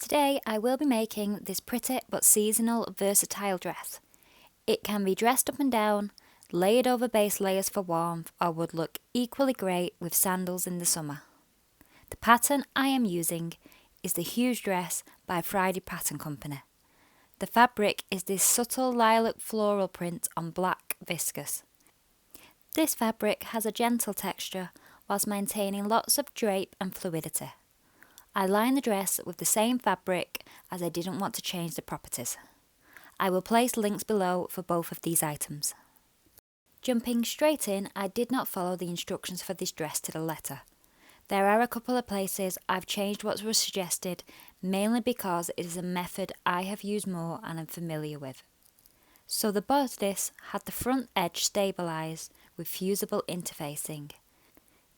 Today I will be making this pretty but seasonal versatile dress. It can be dressed up and down, layered over base layers for warmth, or would look equally great with sandals in the summer. The pattern I am using is the Hughes Dress by Friday Pattern Company. The fabric is this subtle lilac floral print on black viscose. This fabric has a gentle texture whilst maintaining lots of drape and fluidity. I lined the dress with the same fabric as I didn't want to change the properties. I will place links below for both of these items. Jumping straight in, I did not follow the instructions for this dress to the letter. There are a couple of places I've changed what was suggested, mainly because it is a method I have used more and am familiar with. So the bodice had the front edge stabilised with fusible interfacing.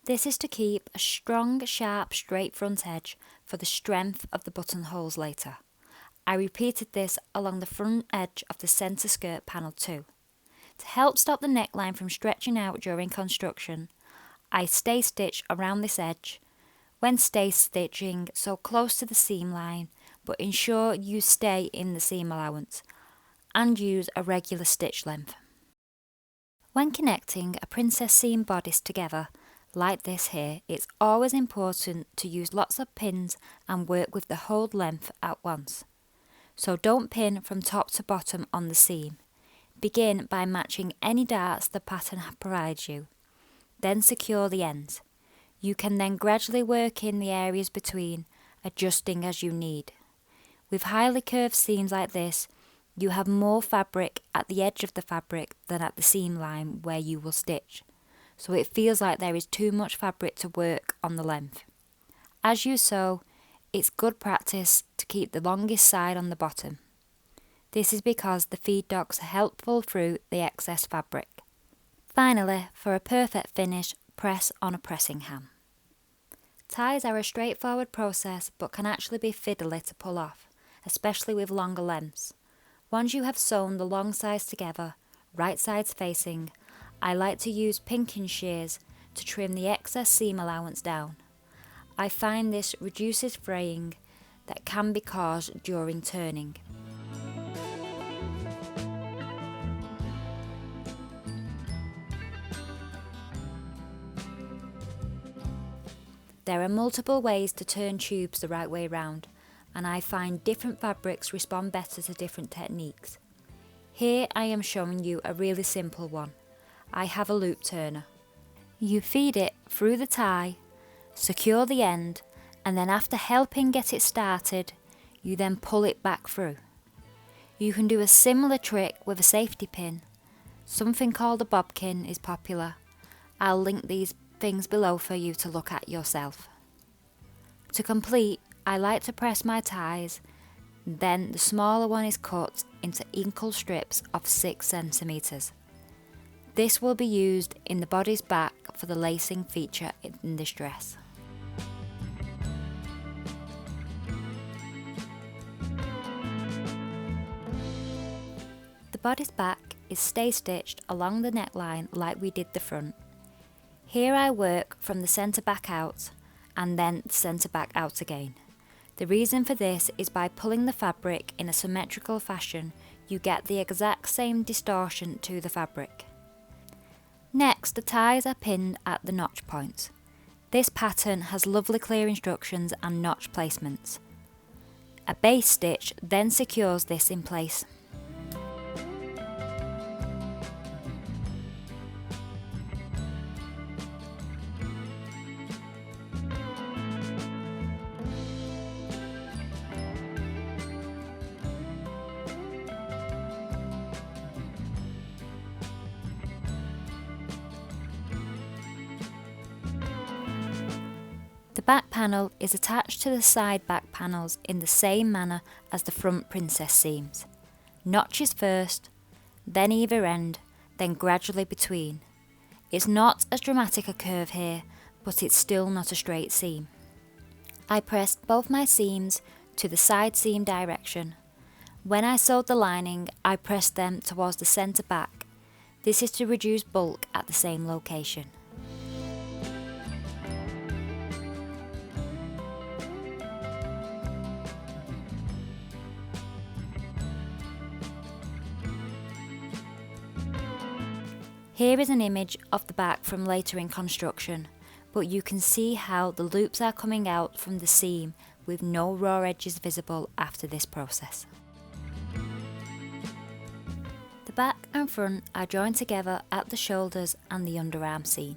This is to keep a strong, sharp, straight front edge for the strength of the buttonholes later. I repeated this along the front edge of the centre skirt panel too. To help stop the neckline from stretching out during construction, I stay stitch around this edge. When stay stitching so close to the seam line, but ensure you stay in the seam allowance and use a regular stitch length. When connecting a princess seam bodice together, like this here, it's always important to use lots of pins and work with the whole length at once. So don't pin from top to bottom on the seam. Begin by matching any darts the pattern provides you. Then secure the ends. You can then gradually work in the areas between, adjusting as you need. With highly curved seams like this, you have more fabric at the edge of the fabric than at the seam line where you will stitch, so it feels like there is too much fabric to work on the length. As you sew, it's good practice to keep the longest side on the bottom. This is because the feed dogs help pull through the excess fabric. Finally, for a perfect finish, press on a pressing ham. Ties are a straightforward process but can actually be fiddly to pull off, especially with longer lengths. Once you have sewn the long sides together, right sides facing, I like to use pinking shears to trim the excess seam allowance down. I find this reduces fraying that can be caused during turning. There are multiple ways to turn tubes the right way round, and I find different fabrics respond better to different techniques. Here I am showing you a really simple one. I have a loop turner. You feed it through the tie, secure the end, and then after helping get it started, you then pull it back through. You can do a similar trick with a safety pin. Something called a bobkin is popular. I'll link these things below for you to look at yourself. To complete, I like to press my ties, then the smaller one is cut into equal strips of 6 centimeters. This will be used in the body's back for the lacing feature in this dress. The body's back is stay stitched along the neckline like we did the front. Here I work from the centre back out and then the centre back out again. The reason for this is by pulling the fabric in a symmetrical fashion, you get the exact same distortion to the fabric. Next, the ties are pinned at the notch points. This pattern has lovely clear instructions and notch placements. A base stitch then secures this in place. The back panel is attached to the side back panels in the same manner as the front princess seams. Notches first, then either end, then gradually between. It's not as dramatic a curve here, but it's still not a straight seam. I pressed both my seams to the side seam direction. When I sewed the lining, I pressed them towards the centre back. This is to reduce bulk at the same location. Here is an image of the back from later in construction, but you can see how the loops are coming out from the seam with no raw edges visible after this process. The back and front are joined together at the shoulders and the underarm seam.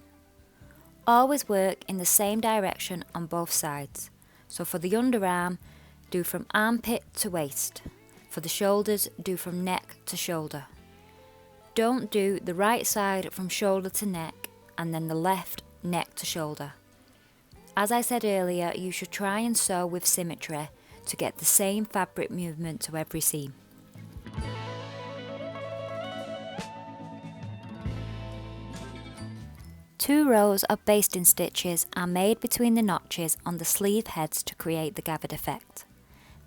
Always work in the same direction on both sides, so for the underarm, do from armpit to waist. For the shoulders, do from neck to shoulder. Don't do the right side from shoulder to neck and then the left neck to shoulder. As I said earlier, you should try and sew with symmetry to get the same fabric movement to every seam. Two rows of basting stitches are made between the notches on the sleeve heads to create the gathered effect.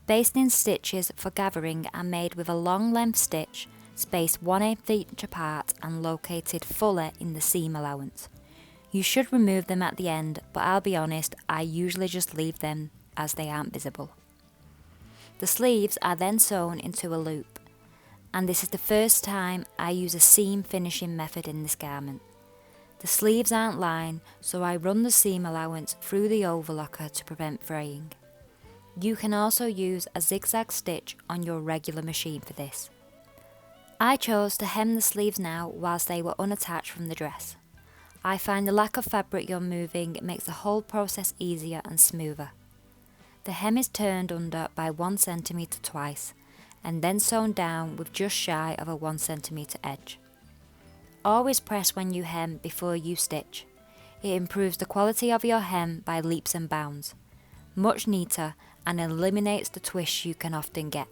Basting stitches for gathering are made with a long length stitch spaced 1/8 inch apart and located fully in the seam allowance. You should remove them at the end, but I'll be honest, I usually just leave them as they aren't visible. The sleeves are then sewn into a loop, and this is the first time I use a seam finishing method in this garment. The sleeves aren't lined, so I run the seam allowance through the overlocker to prevent fraying. You can also use a zigzag stitch on your regular machine for this. I chose to hem the sleeves now whilst they were unattached from the dress. I find the lack of fabric you're moving makes the whole process easier and smoother. The hem is turned under by 1 cm twice, and then sewn down with just shy of a 1 cm edge. Always press when you hem before you stitch. It improves the quality of your hem by leaps and bounds, much neater, and eliminates the twists you can often get.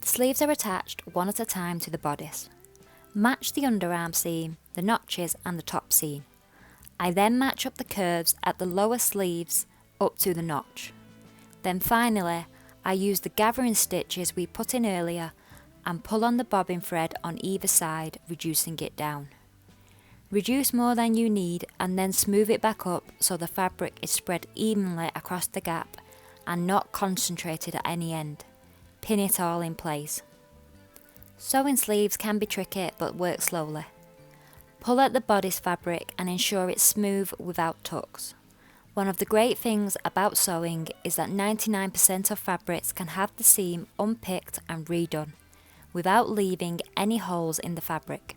The sleeves are attached one at a time to the bodice. Match the underarm seam, the notches and the top seam. I then match up the curves at the lower sleeves up to the notch. Then finally, I use the gathering stitches we put in earlier and pull on the bobbin thread on either side, reducing it down. Reduce more than you need and then smooth it back up so the fabric is spread evenly across the gap and not concentrated at any end. Pin it all in place. Sewing sleeves can be tricky but work slowly. Pull at the bodice fabric and ensure it's smooth without tucks. One of the great things about sewing is that 99% of fabrics can have the seam unpicked and redone, without leaving any holes in the fabric.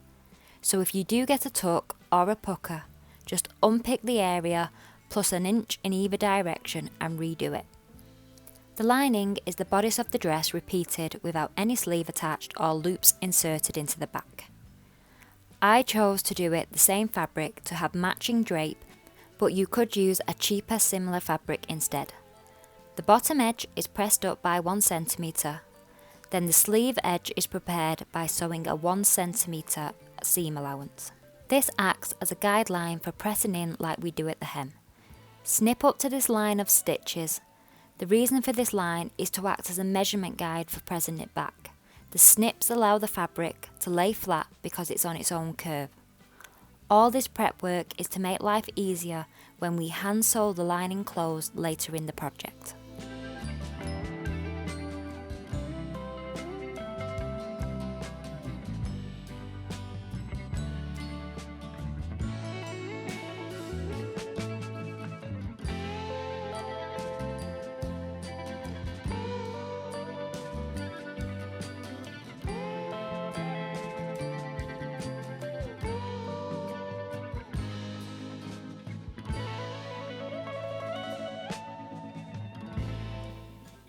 So if you do get a tuck or a pucker, just unpick the area plus an inch in either direction and redo it. The lining is the bodice of the dress repeated without any sleeve attached or loops inserted into the back. I chose to do it the same fabric to have matching drape, but you could use a cheaper similar fabric instead. The bottom edge is pressed up by 1 cm, then the sleeve edge is prepared by sewing a 1 cm seam allowance. This acts as a guideline for pressing in like we do at the hem. Snip up to this line of stitches. The reason for this line is to act as a measurement guide for pressing it back. The snips allow the fabric to lay flat because it's on its own curve. All this prep work is to make life easier when we hand sew the lining closed later in the project.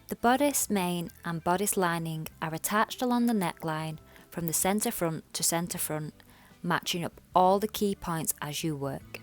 The bodice main and bodice lining are attached along the neckline from the centre front to centre front, matching up all the key points as you work.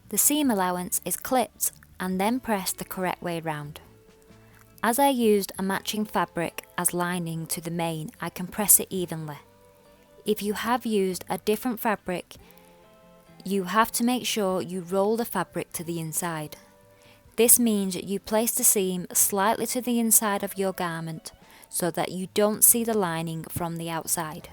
The seam allowance is clipped and then pressed the correct way round. As I used a matching fabric as lining to the main, I can press it evenly. If you have used a different fabric, you have to make sure you roll the fabric to the inside. This means you place the seam slightly to the inside of your garment so that you don't see the lining from the outside.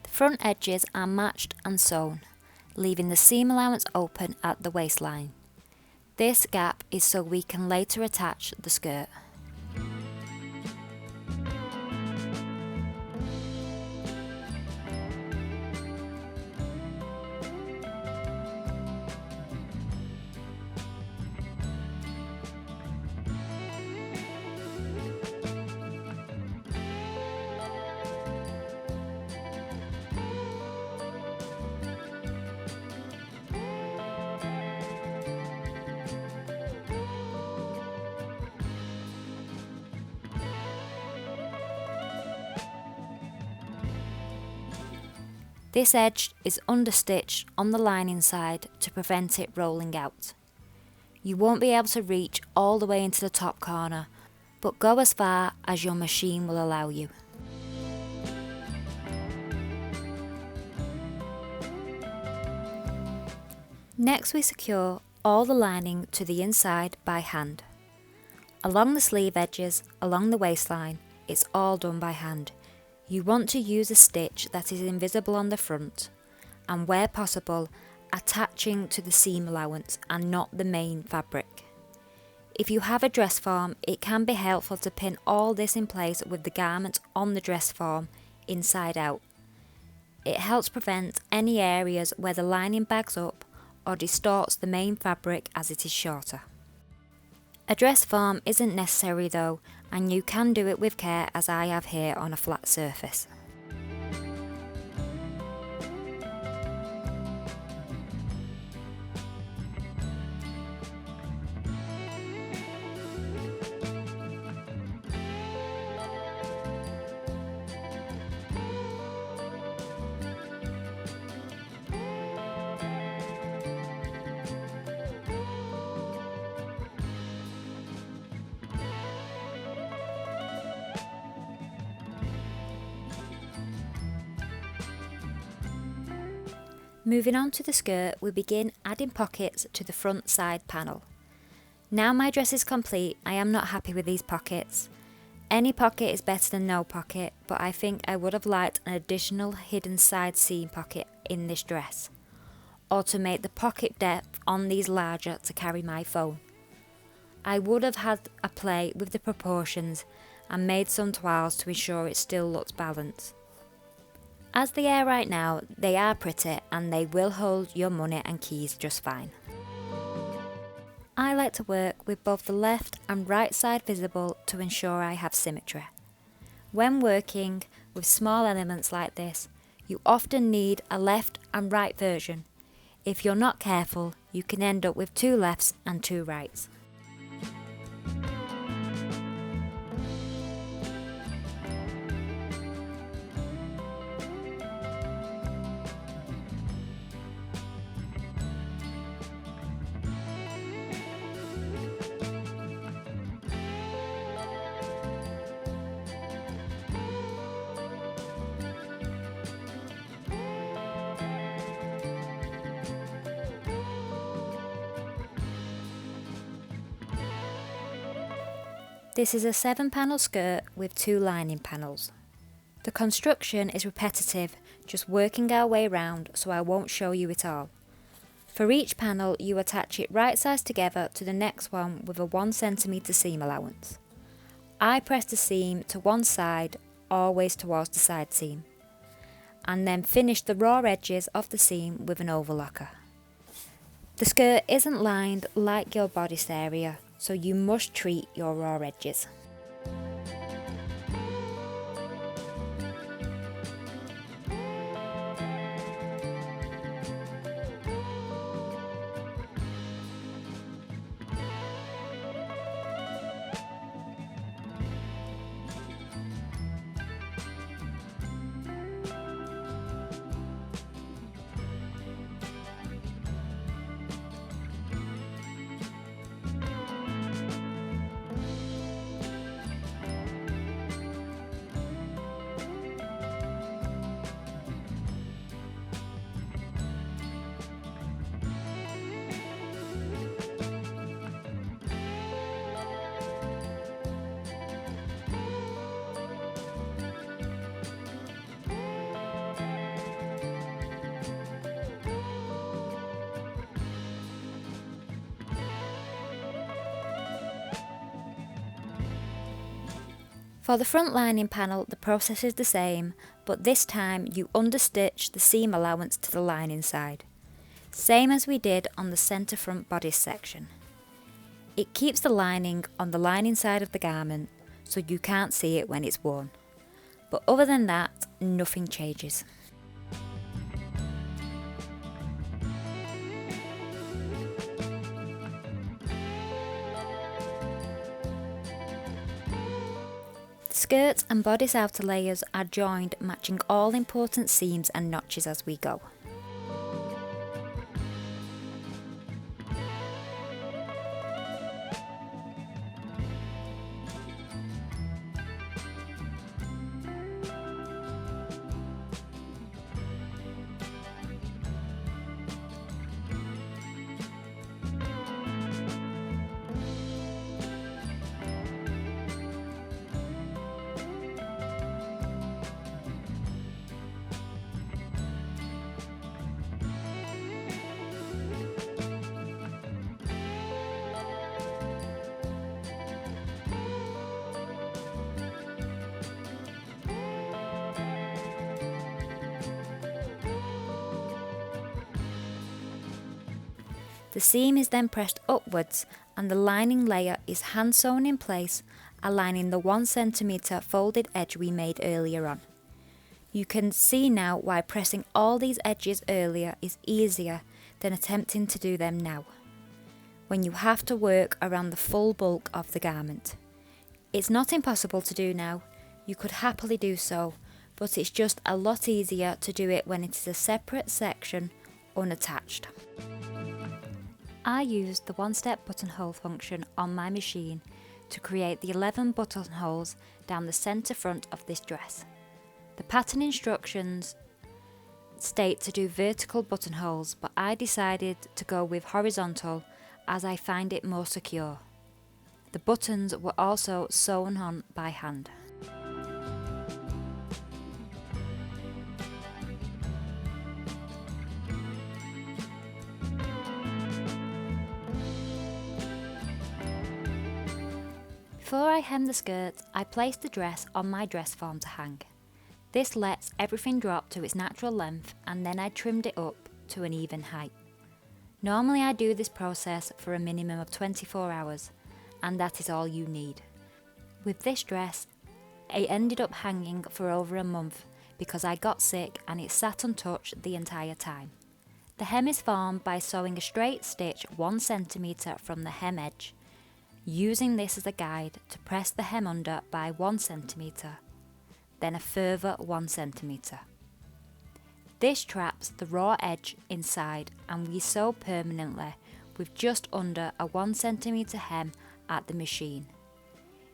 The front edges are matched and sewn, leaving the seam allowance open at the waistline. This gap is so we can later attach the skirt. This edge is understitched on the lining side to prevent it rolling out. You won't be able to reach all the way into the top corner, but go as far as your machine will allow you. Next, we secure all the lining to the inside by hand. Along the sleeve edges, along the waistline, it's all done by hand. You want to use a stitch that is invisible on the front and, where possible, attaching to the seam allowance and not the main fabric. If you have a dress form, it can be helpful to pin all this in place with the garment on the dress form inside out. It helps prevent any areas where the lining bags up or distorts the main fabric as it is shorter. A dress form isn't necessary though, and you can do it with care as I have here on a flat surface. Moving on to the skirt, we begin adding pockets to the front side panel. Now my dress is complete, I am not happy with these pockets. Any pocket is better than no pocket, but I think I would have liked an additional hidden side seam pocket in this dress, or to make the pocket depth on these larger to carry my phone. I would have had a play with the proportions and made some toiles to ensure it still looks balanced. As they are right now, they are pretty and they will hold your money and keys just fine. I like to work with both the left and right side visible to ensure I have symmetry. When working with small elements like this, you often need a left and right version. If you're not careful, you can end up with two lefts and two rights. This is a 7-panel skirt with 2 lining panels. The construction is repetitive, just working our way round, so I won't show you it all. For each panel, you attach it right sides together to the next one with a 1 cm seam allowance. I press the seam to one side, always towards the side seam, and then finish the raw edges of the seam with an overlocker. The skirt isn't lined like your bodice area, so you must treat your raw edges. For the front lining panel, the process is the same, but this time you understitch the seam allowance to the lining side, same as we did on the centre front bodice section. It keeps the lining on the lining side of the garment, so you can't see it when it's worn. But other than that, nothing changes. The skirts and bodice outer layers are joined, matching all important seams and notches as we go. The seam is then pressed upwards and the lining layer is hand sewn in place, aligning the 1 cm folded edge we made earlier on. You can see now why pressing all these edges earlier is easier than attempting to do them now, when you have to work around the full bulk of the garment. It's not impossible to do now, you could happily do so, but it's just a lot easier to do it when it is a separate section, unattached. I used the one-step buttonhole function on my machine to create the 11 buttonholes down the centre front of this dress. The pattern instructions state to do vertical buttonholes, but I decided to go with horizontal as I find it more secure. The buttons were also sewn on by hand. Before I hem the skirt, I placed the dress on my dress form to hang. This lets everything drop to its natural length, and then I trimmed it up to an even height. Normally I do this process for a minimum of 24 hours, and that is all you need. With this dress, it ended up hanging for over a month because I got sick and it sat untouched the entire time. The hem is formed by sewing a straight stitch 1 cm from the hem edge, using this as a guide to press the hem under by 1 cm, then a further 1 cm. This traps the raw edge inside and we sew permanently with just under a 1 cm hem at the machine.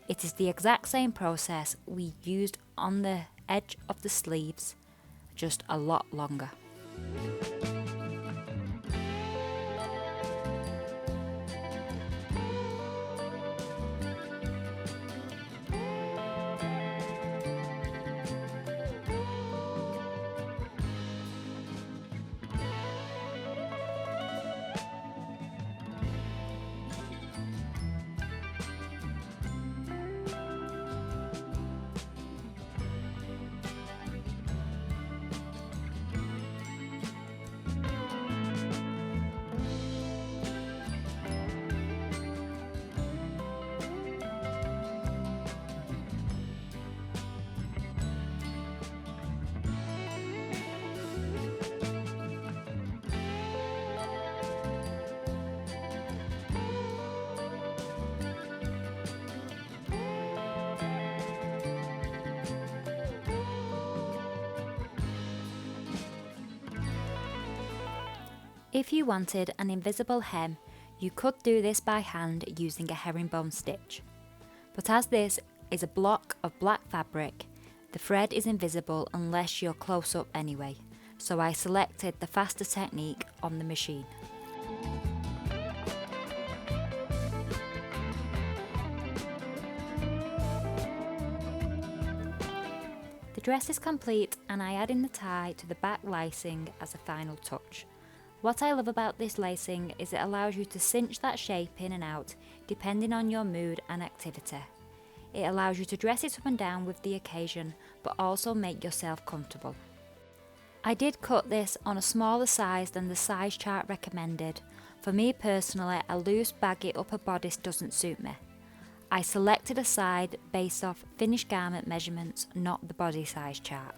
It is the exact same process we used on the edge of the sleeves, just a lot longer. If you wanted an invisible hem, you could do this by hand using a herringbone stitch. But as this is a block of black fabric, the thread is invisible unless you're close up anyway, so I selected the faster technique on the machine. The dress is complete and I add in the tie to the back lacing as a final touch. What I love about this lacing is it allows you to cinch that shape in and out depending on your mood and activity. It allows you to dress it up and down with the occasion, but also make yourself comfortable. I did cut this on a smaller size than the size chart recommended. For me personally, a loose baggy upper bodice doesn't suit me. I selected a side based off finished garment measurements, not the body size chart.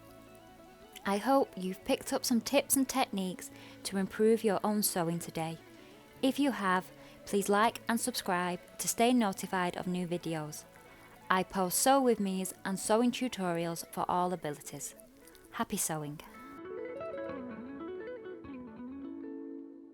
I hope you've picked up some tips and techniques to improve your own sewing today. If you have, please like and subscribe to stay notified of new videos. I post sew with me's and sewing tutorials for all abilities. Happy sewing!